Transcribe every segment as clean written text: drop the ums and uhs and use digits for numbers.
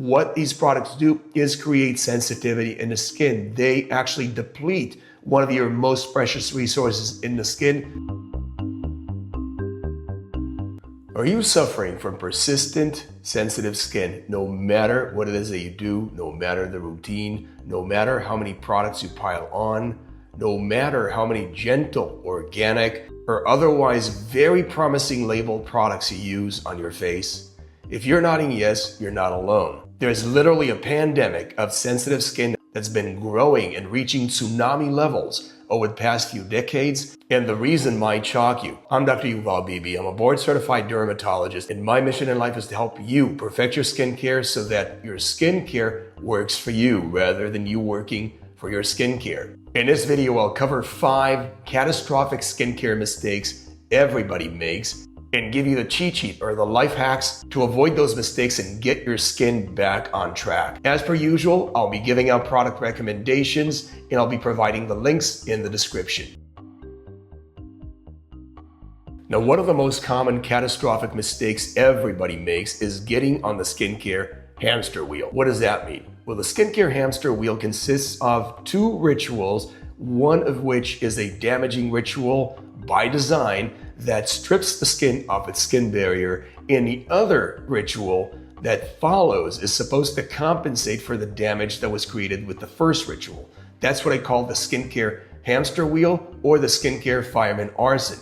what these products do is create sensitivity in the skin. They actually deplete one of your most precious resources in the skin. Are you suffering from persistent, sensitive skin? No matter what it is that you do, no matter the routine, no matter how many products you pile on, no matter how many gentle, organic, or otherwise very promising labeled products you use on your face? If you're nodding yes, you're not alone. There's literally a pandemic of sensitive skin that's been growing and reaching tsunami levels over the past few decades, and the reason might shock you. I'm Dr. Yuval Bibi. I'm a board-certified dermatologist, and my mission in life is to help you perfect your skincare so that your skincare works for you rather than you working for your skincare. In this video, I'll cover 5 catastrophic skincare mistakes everybody makes and give you the cheat sheet or the life hacks to avoid those mistakes and get your skin back on track. As per usual, I'll be giving out product recommendations and I'll be providing the links in the description. Now, one of the most common catastrophic mistakes everybody makes is getting on the skincare hamster wheel. What does that mean? Well, the skincare hamster wheel consists of 2 rituals, one of which is a damaging ritual by design that strips the skin of its skin barrier, and the other ritual that follows is supposed to compensate for the damage that was created with the first ritual. That's what I call the skincare hamster wheel or the skincare fireman arson.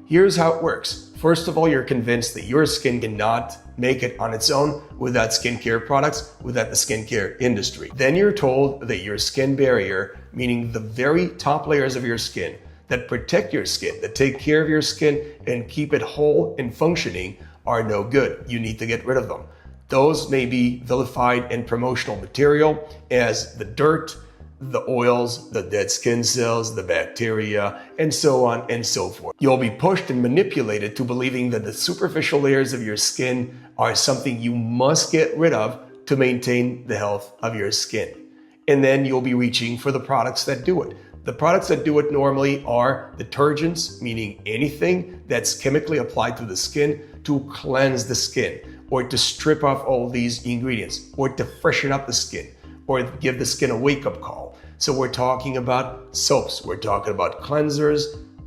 Here's how it works. First of all, you're convinced that your skin cannot make it on its own without skincare products, without the skincare industry. Then you're told that your skin barrier, meaning the very top layers of your skin that protect your skin, that take care of your skin and keep it whole and functioning, are no good. You need to get rid of them. Those may be vilified in promotional material as the dirt, the oils, the dead skin cells, the bacteria, and so on and so forth. You'll be pushed and manipulated to believing that the superficial layers of your skin are something you must get rid of to maintain the health of your skin. And then you'll be reaching for the products that do it. The products that do it normally are detergents, meaning anything that's chemically applied to the skin to cleanse the skin, or to strip off all these ingredients, or to freshen up the skin, or give the skin a wake-up call. So we're talking about soaps, we're talking about cleansers,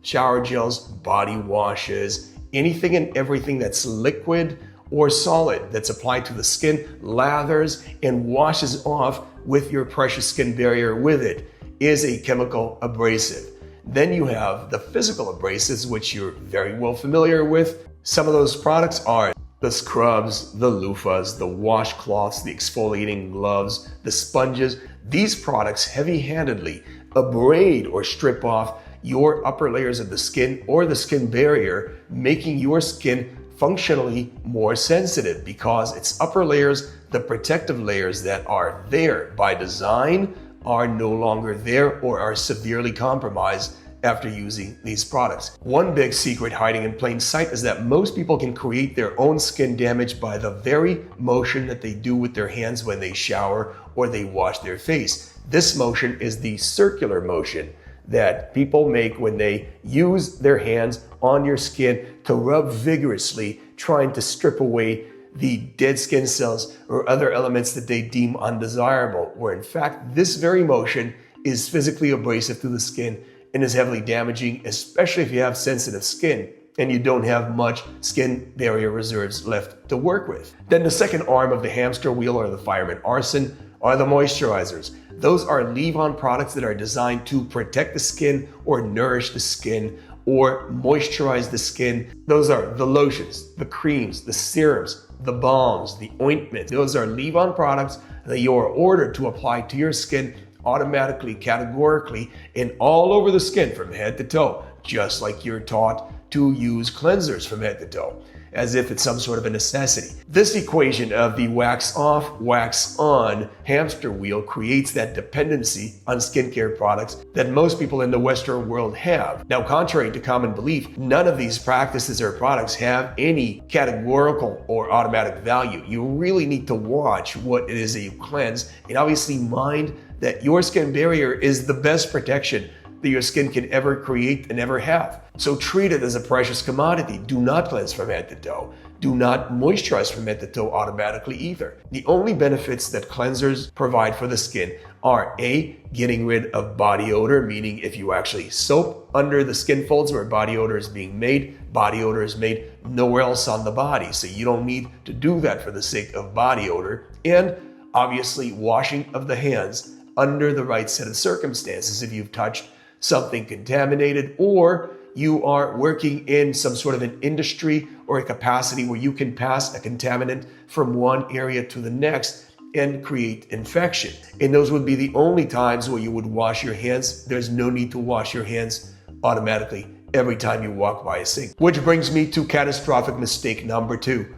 shower gels, body washes, anything and everything that's liquid or solid that's applied to the skin, lathers and washes off with your precious skin barrier with it, is a chemical abrasive. Then you have the physical abrasives, which you're very well familiar with. Some of those products are the scrubs, the loofahs, the washcloths, the exfoliating gloves, the sponges. These products heavy-handedly abrade or strip off your upper layers of the skin or the skin barrier, making your skin functionally more sensitive because its upper layers, the protective layers that are there by design, are no longer there or are severely compromised after using these products. One big secret hiding in plain sight is that most people can create their own skin damage by the very motion that they do with their hands when they shower or they wash their face. This motion is the circular motion that people make when they use their hands on your skin to rub vigorously, trying to strip away the dead skin cells or other elements that they deem undesirable, where in fact this very motion is physically abrasive to the skin and is heavily damaging, especially if you have sensitive skin and you don't have much skin barrier reserves left to work with. Then the second arm of the hamster wheel or the fireman arson are the moisturizers. Those are leave-on products that are designed to protect the skin or nourish the skin or moisturize the skin. Those are the lotions, the creams, the serums, the balms, the ointment. Those are leave-on products that you are ordered to apply to your skin automatically, categorically, and all over the skin from head to toe, just like you're taught to use cleansers from head to toe, as if it's some sort of a necessity. This equation of the wax off, wax on hamster wheel creates that dependency on skincare products that most people in the Western world have. Now, contrary to common belief, none of these practices or products have any categorical or automatic value. You really need to watch what it is that you cleanse, and obviously mind that your skin barrier is the best protection that your skin can ever create and ever have. So treat it as a precious commodity. Do not cleanse from head to toe. do not moisturize from head to toe automatically either. The only benefits that cleansers provide for the skin are A, getting rid of body odor, meaning if you actually soap under the skin folds where body odor is being made, body odor is made nowhere else on the body. So you don't need to do that for the sake of body odor. And obviously washing of the hands under the right set of circumstances. If you've touched something contaminated or you are working in some sort of an industry or a capacity where you can pass a contaminant from one area to the next and create infection. And those would be the only times where you would wash your hands. There's no need to wash your hands automatically every time you walk by a sink. Which brings me to catastrophic mistake number 2.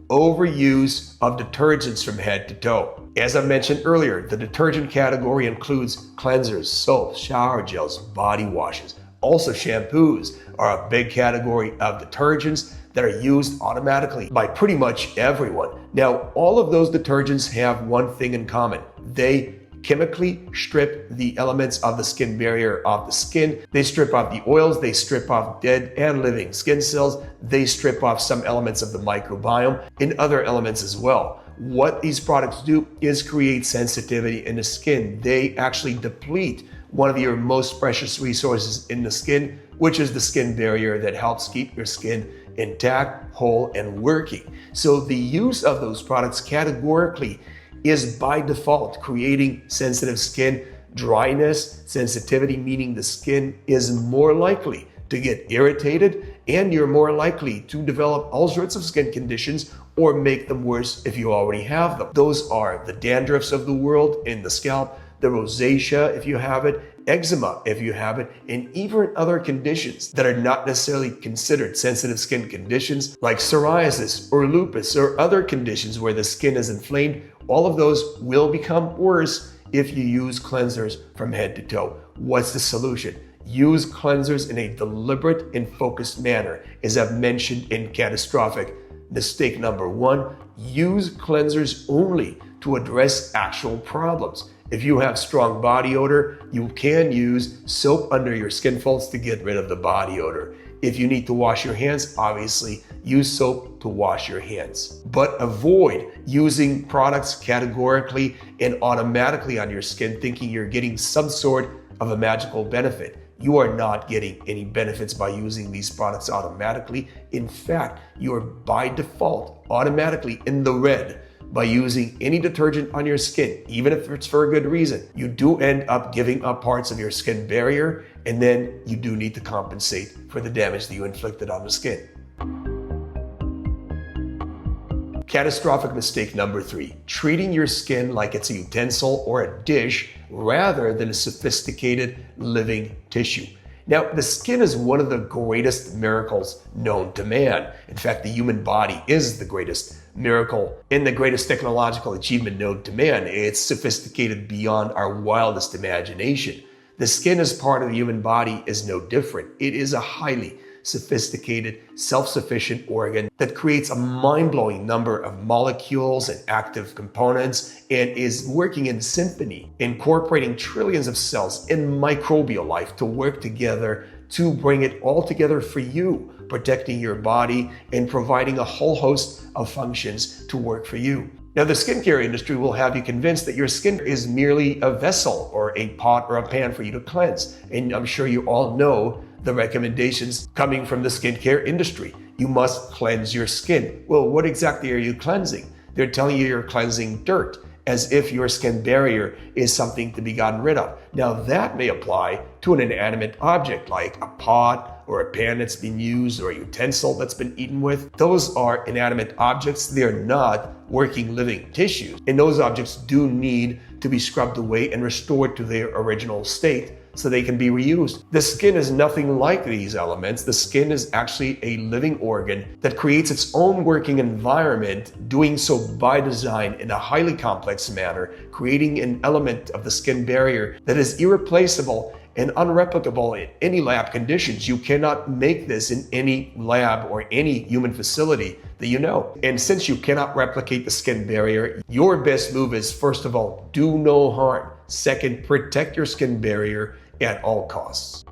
Overuse of detergents from head to toe. As I mentioned earlier, the detergent category includes cleansers, soaps, shower gels, body washes. Also, shampoos are a big category of detergents that are used automatically by pretty much everyone. Now, all of those detergents have one thing in common. They chemically strip the elements of the skin barrier off the skin. They strip off the oils, they strip off dead and living skin cells, they strip off some elements of the microbiome and other elements as well. What these products do is create sensitivity in the skin. They actually deplete one of your most precious resources in the skin, which is the skin barrier that helps keep your skin intact, whole, and working. So the use of those products categorically is by default creating sensitive skin, dryness, sensitivity, meaning the skin is more likely to get irritated and you're more likely to develop all sorts of skin conditions or make them worse if you already have them. Those are the dandruffs of the world in the scalp, the rosacea if you have it, eczema if you have it, and even other conditions that are not necessarily considered sensitive skin conditions like psoriasis or lupus or other conditions where the skin is inflamed. All of those will become worse if you use cleansers from head to toe. What's the solution? Use cleansers in a deliberate and focused manner. As I've mentioned in Catastrophic, mistake number 1, use cleansers only to address actual problems. If you have strong body odor, you can use soap under your skin folds to get rid of the body odor. If you need to wash your hands, obviously use soap to wash your hands. But avoid using products categorically and automatically on your skin thinking you're getting some sort of a magical benefit. You are not getting any benefits by using these products automatically. In fact, you are by default automatically in the red by using any detergent on your skin, even if it's for a good reason. You do end up giving up parts of your skin barrier, and then you do need to compensate for the damage that you inflicted on the skin. Catastrophic mistake number 3, treating your skin like it's a utensil or a dish rather than a sophisticated living tissue. Now, the skin is one of the greatest miracles known to man. In fact, the human body is the greatest miracle and the greatest technological achievement known to man. It's sophisticated beyond our wildest imagination. The skin as part of the human body is no different. It is a highly sophisticated, self-sufficient organ that creates a mind-blowing number of molecules and active components and is working in symphony, incorporating trillions of cells in microbial life to work together to bring it all together for you, protecting your body and providing a whole host of functions to work for you. Now, the skincare industry will have you convinced that your skin is merely a vessel or a pot or a pan for you to cleanse. And I'm sure you all know the recommendations coming from the skincare industry. You must cleanse your skin. Well, what exactly are you cleansing? They're telling you you're cleansing dirt, as if your skin barrier is something to be gotten rid of. Now, that may apply to an inanimate object like a pot or a pan that's been used or a utensil that's been eaten with. Those are inanimate objects. They're not working living tissues. And those objects do need to be scrubbed away and restored to their original state so they can be reused. The skin is nothing like these elements. The skin is actually a living organ that creates its own working environment, doing so by design in a highly complex manner, creating an element of the skin barrier that is irreplaceable and unreplicable in any lab conditions. You cannot make this in any lab or any human facility that you know. And since you cannot replicate the skin barrier, your best move is, first of all, do no harm. Second, protect your skin barrier at all costs.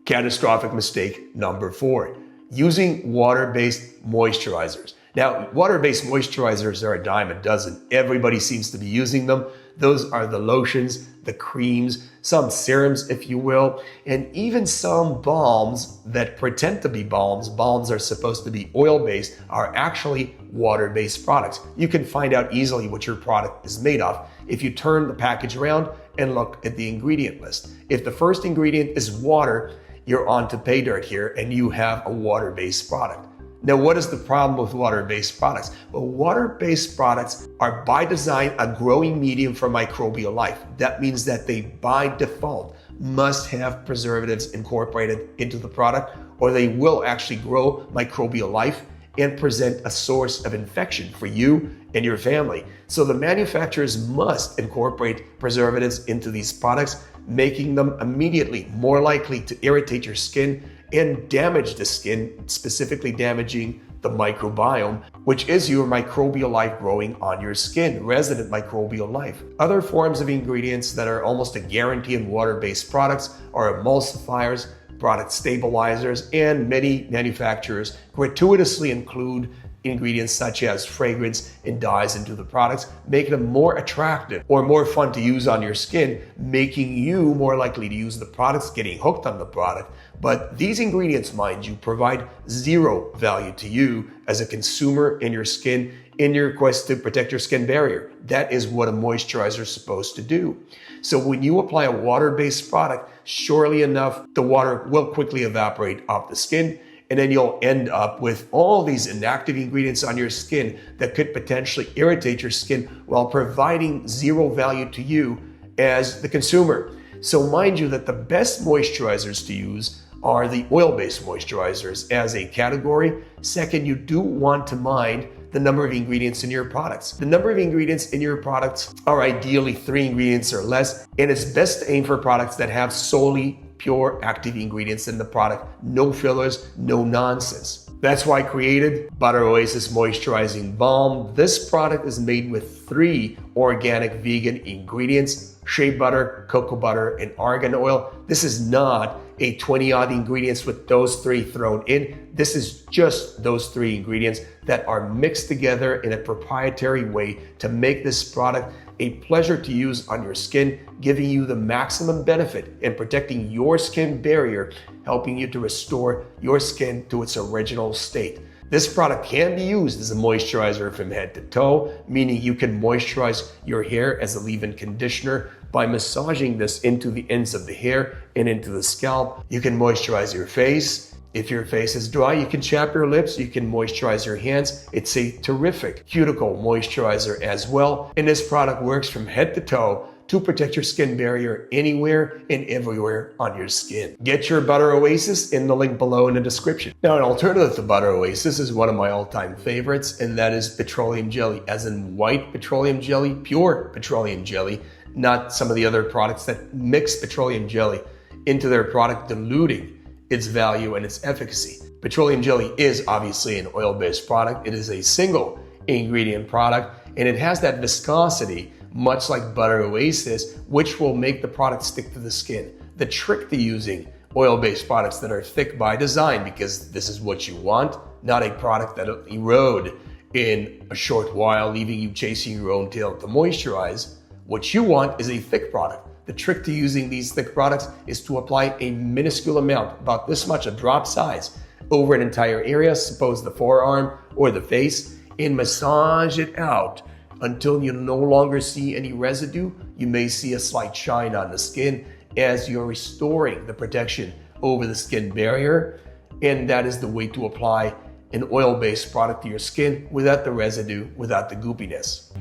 Catastrophic mistake number 4, using water-based moisturizers. Now, water-based moisturizers are a dime a dozen. Everybody seems to be using them. Those are the lotions, the creams, some serums, if you will, and even some balms that pretend to be balms. Balms are supposed to be oil-based, are actually water-based products. You can find out easily what your product is made of if you turn the package around and look at the ingredient list. If the first ingredient is water, you're on to pay dirt here and you have a water-based product. Now, what is the problem with water-based products? Well, water-based products are by design a growing medium for microbial life. That means that they, by default, must have preservatives incorporated into the product, or they will actually grow microbial life and present a source of infection for you and your family. So the manufacturers must incorporate preservatives into these products, making them immediately more likely to irritate your skin and damage the skin, specifically damaging the microbiome, which is your microbial life growing on your skin, resident microbial life. Other forms of ingredients that are almost a guarantee in water-based products are emulsifiers, product stabilizers, and many manufacturers gratuitously include ingredients such as fragrance and dyes into the products, making them more attractive or more fun to use on your skin, making you more likely to use the products, getting hooked on the product. But these ingredients, mind you, provide zero value to you as a consumer in your skin in your quest to protect your skin barrier. That is what a moisturizer is supposed to do. So when you apply a water-based product, surely enough, the water will quickly evaporate off the skin, and then you'll end up with all these inactive ingredients on your skin that could potentially irritate your skin while providing zero value to you as the consumer. So mind you that the best moisturizers to use are the oil-based moisturizers as a category. Second, you do want to mind the number of ingredients in your products. The number of ingredients in your products are ideally 3 ingredients or less, and it's best to aim for products that have solely pure active ingredients in the product, no fillers, no nonsense. That's why I created Butter Oasis Moisturizing Balm. This product is made with 3 organic vegan ingredients: shea butter, cocoa butter, and argan oil. This is not a 20-odd ingredients with those 3 thrown in. This is just those 3 ingredients that are mixed together in a proprietary way to make this product a pleasure to use on your skin, giving you the maximum benefit in protecting your skin barrier, helping you to restore your skin to its original state. This product can be used as a moisturizer from head to toe, meaning you can moisturize your hair as a leave-in conditioner by massaging this into the ends of the hair and into the scalp. You can moisturize your face. If your face is dry, you can chap your lips, you can moisturize your hands. It's a terrific cuticle moisturizer as well. And this product works from head to toe to protect your skin barrier anywhere and everywhere on your skin. Get your Butter Oasis in the link below in the description. Now, an alternative to Butter Oasis is one of my all-time favorites, and that is petroleum jelly, as in white petroleum jelly, pure petroleum jelly, not some of the other products that mix petroleum jelly into their product, diluting its value and its efficacy. Petroleum jelly is obviously an oil-based product. It is a single ingredient product, and it has that viscosity, much like Butter Oasis, which will make the product stick to the skin. The trick to using oil-based products that are thick by design, because this is what you want, not a product that'll erode in a short while, leaving you chasing your own tail to moisturize. What you want is a thick product. The trick to using these thick products is to apply a minuscule amount, about this much, a drop size, over an entire area, suppose the forearm or the face, and massage it out until you no longer see any residue. You may see a slight shine on the skin as you're restoring the protection over the skin barrier. And that is the way to apply an oil-based product to your skin without the residue, without the goopiness.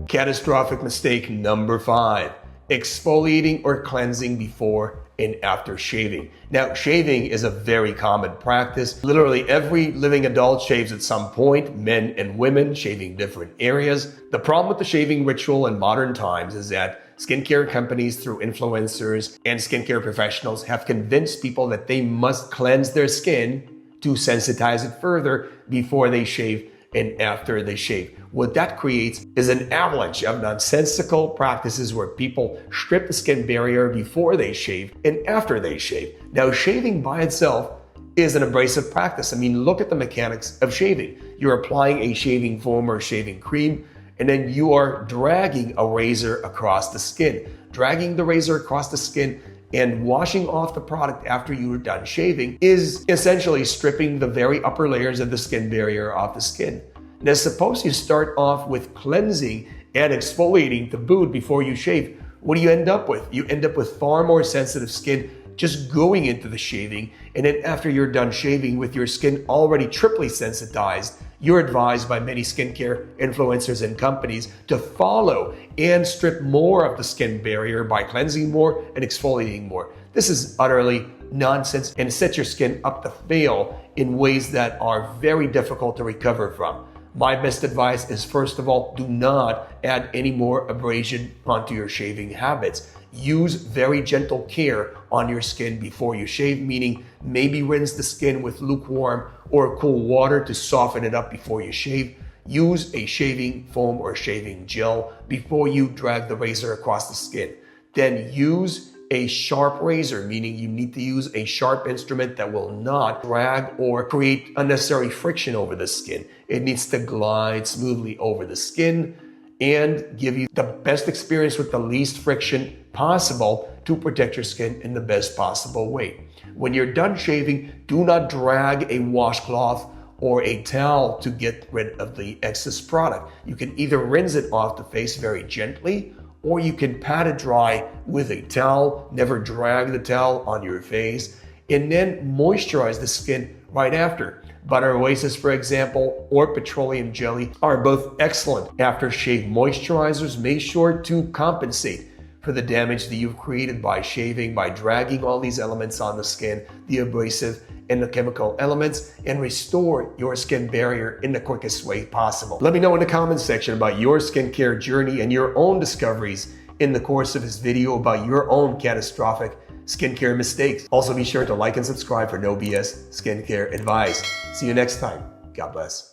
Catastrophic mistake number 5, exfoliating or cleansing before and after shaving. Now, shaving is a very common practice. Literally every living adult shaves at some point, men and women shaving different areas. The problem with the shaving ritual in modern times is that skincare companies, through influencers and skincare professionals, have convinced people that they must cleanse their skin to sensitize it further before they shave and after they shave. What that creates is an avalanche of nonsensical practices where people strip the skin barrier before they shave and after they shave. Now, shaving by itself is an abrasive practice. I mean, look at the mechanics of shaving. You're applying a shaving foam or shaving cream, and then you are dragging a razor across the skin. Dragging the razor across the skin and washing off the product after you are done shaving is essentially stripping the very upper layers of the skin barrier off the skin. Now, suppose you start off with cleansing and exfoliating to boot before you shave. What do you end up with? You end up with far more sensitive skin just going into the shaving, and then after you're done shaving with your skin already triply sensitized, you're advised by many skincare influencers and companies to follow and strip more of the skin barrier by cleansing more and exfoliating more. This is utterly nonsense and sets your skin up to fail in ways that are very difficult to recover from. My best advice is, first of all, do not add any more abrasion onto your shaving habits. Use very gentle care on your skin before you shave, meaning maybe rinse the skin with lukewarm or cool water to soften it up before you shave. Use a shaving foam or shaving gel before you drag the razor across the skin. Then use a sharp razor, meaning you need to use a sharp instrument that will not drag or create unnecessary friction over the skin. It needs to glide smoothly over the skin and give you the best experience with the least friction possible to protect your skin in the best possible way. When you're done shaving, do not drag a washcloth or a towel to get rid of the excess product. You can either rinse it off the face very gently, or you can pat it dry with a towel. Never drag the towel on your face, and then moisturize the skin right after. Butter Oasis, for example, or petroleum jelly are both excellent aftershave moisturizers. Make sure to compensate for the damage that you've created by shaving, by dragging all these elements on the skin, the abrasive and the chemical elements, and restore your skin barrier in the quickest way possible. Let me know in the comments section about your skincare journey and your own discoveries in the course of this video about your own catastrophic skincare mistakes. Also, be sure to like and subscribe for no BS skincare advice. See you next time. God bless.